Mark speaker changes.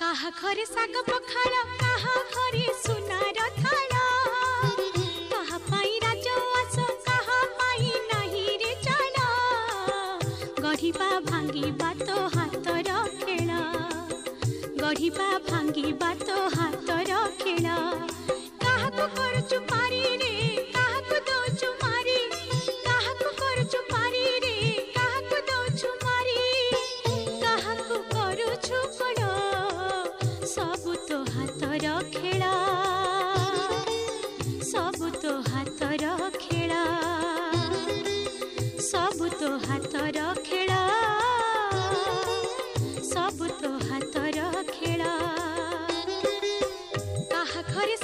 Speaker 1: काहा घरे साग पखाल काहा घरे सुनार थाल काहा पाई राजवास काहा पाई नाही रे चाल गढ़िबा भांगिबा तो हातर खेल गढ़िबा भांगिबा तो हातर खेल काहाकु करुचु पारी रे काहाकु दउचु मारी काहाकु करुचु पारी रे काहाकु दउचु मारी काहाकु करुचु कोल सबु तो हातर खेल सबु तो हातर खेल सबु तो हातर खेल सबु तो हातर खेल काहा घरे